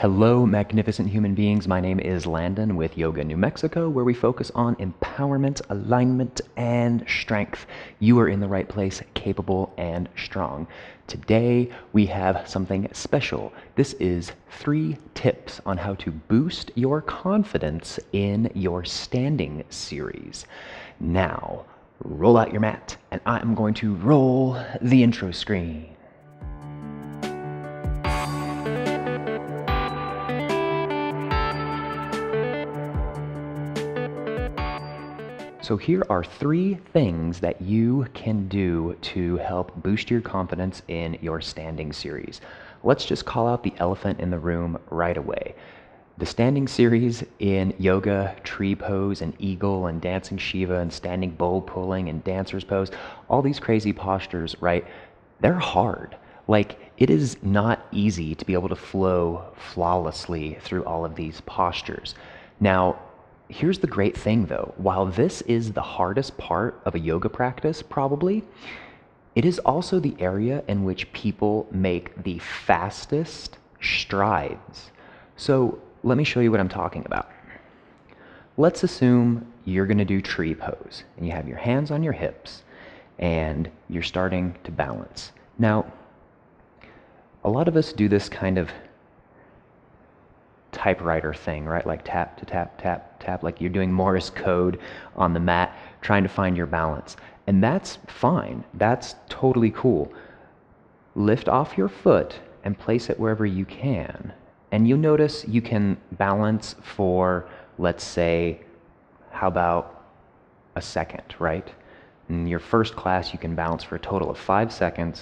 Hello, magnificent human beings. My name is Landon with Yoga New Mexico, where we focus on empowerment, alignment, and strength. You are in the right place, capable and strong. Today, we have something special. This is 3 tips on how to boost your confidence in your standing series. Now, roll out your mat, and I'm going to roll the intro screen. So here are 3 things that you can do to help boost your confidence in your standing series. Let's just call out the elephant in the room right away. The standing series in yoga, tree pose and eagle and dancing Shiva and standing bowl pulling and dancer's pose, all these crazy postures, right? They're hard. Like, it is not easy to be able to flow flawlessly through all of these postures. Now, here's the great thing though, while this is the hardest part of a yoga practice, probably, it is also the area in which people make the fastest strides. So let me show you what I'm talking about. Let's assume you're gonna do tree pose and you have your hands on your hips and you're starting to balance. Now, a lot of us do this kind of typewriter thing, right? Like tap to tap, tap, tap, like you're doing Morse code on the mat, trying to find your balance. And that's fine. That's totally cool. Lift off your foot and place it wherever you can. And you'll notice you can balance for, let's say, how about a second, right? In your first class, you can balance for a total of 5 seconds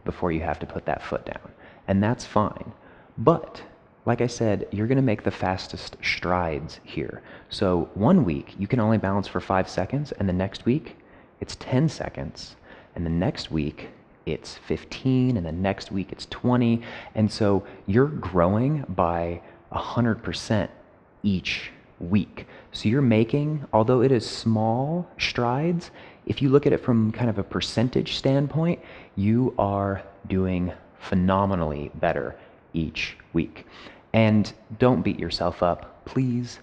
before you have to put that foot down. And that's fine. But like I said, you're going to make the fastest strides here. So 1 week, you can only balance for 5 seconds, and the next week, it's 10 seconds. And the next week, it's 15, and the next week, it's 20. And so you're growing by 100% each week. So you're making, although it is small strides, if you look at it from kind of a percentage standpoint, you are doing phenomenally better each week. And don't beat yourself up. Please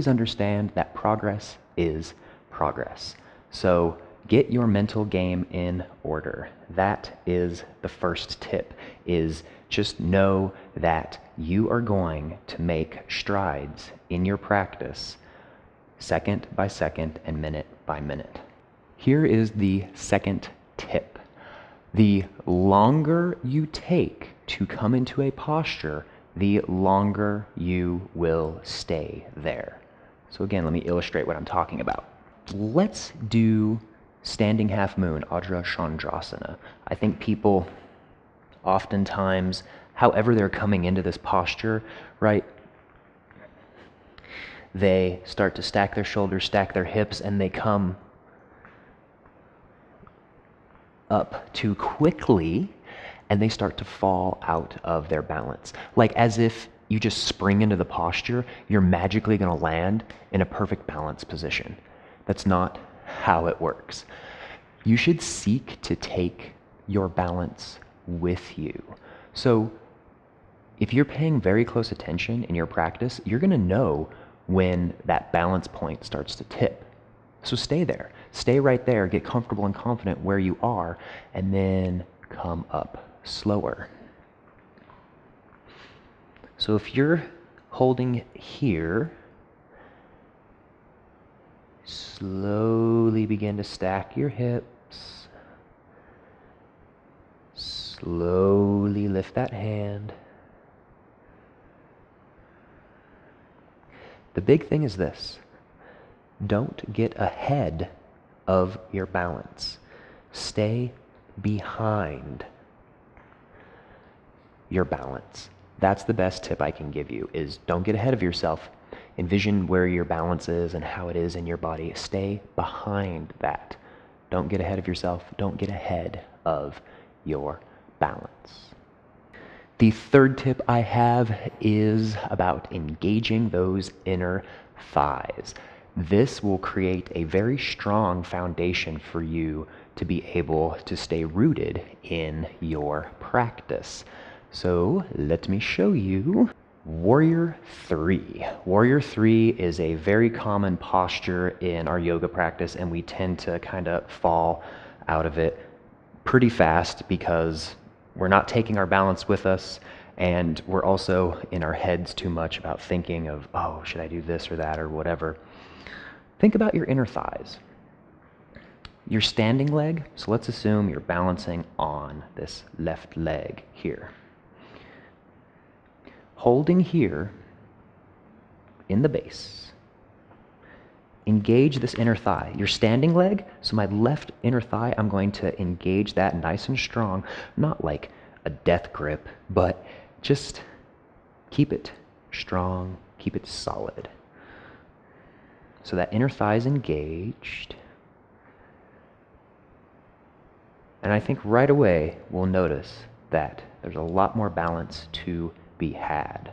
understand that progress is progress. So get your mental game in order. That is the first tip, is just know that you are going to make strides in your practice second by second and minute by minute. Here is the second tip. The longer you take to come into a posture, the longer you will stay there. So again, let me illustrate what I'm talking about. Let's do standing half moon, Ardha Chandrasana. I think people oftentimes, however they're coming into this posture, right, they start to stack their shoulders, stack their hips, and they come up too quickly, and they start to fall out of their balance. Like as if you just spring into the posture, you're magically gonna land in a perfect balance position. That's not how it works. You should seek to take your balance with you. So if you're paying very close attention in your practice, you're gonna know when that balance point starts to tip. So stay there. Stay right there, get comfortable and confident where you are, and then come up slower. So if you're holding here, slowly begin to stack your hips. Slowly lift that hand. The big thing is this: don't get ahead of your balance. Stay behind your balance. That's the best tip I can give you, is don't get ahead of yourself. Envision where your balance is and how it is in your body. Stay behind that. Don't get ahead of yourself. Don't get ahead of your balance. The third tip I have is about engaging those inner thighs. This will create a very strong foundation for you to be able to stay rooted in your practice. So let me show you. Warrior 3. Warrior 3 is a very common posture in our yoga practice, and we tend to kind of fall out of it pretty fast because we're not taking our balance with us, and we're also in our heads too much about thinking of, oh, should I do this or that or whatever. Think about your inner thighs. Your standing leg, so let's assume you're balancing on this left leg here. Holding here in the base, engage this inner thigh. Your standing leg, so my left inner thigh, I'm going to engage that nice and strong, not like a death grip, but just keep it strong, keep it solid. So that inner thigh is engaged. And I think right away we'll notice that there's a lot more balance to be had.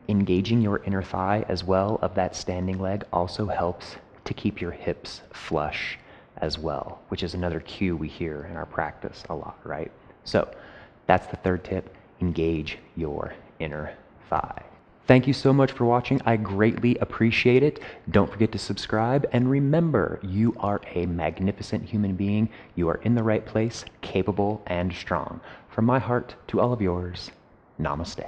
Engaging your inner thigh as well of that standing leg also helps to keep your hips flush as well, which is another cue we hear in our practice a lot, right? So that's the third tip, engage your inner thigh. Thank you so much for watching. I greatly appreciate it. Don't forget to subscribe, and remember, you are a magnificent human being. You are in the right place, capable and strong. From my heart to all of yours, Namaste.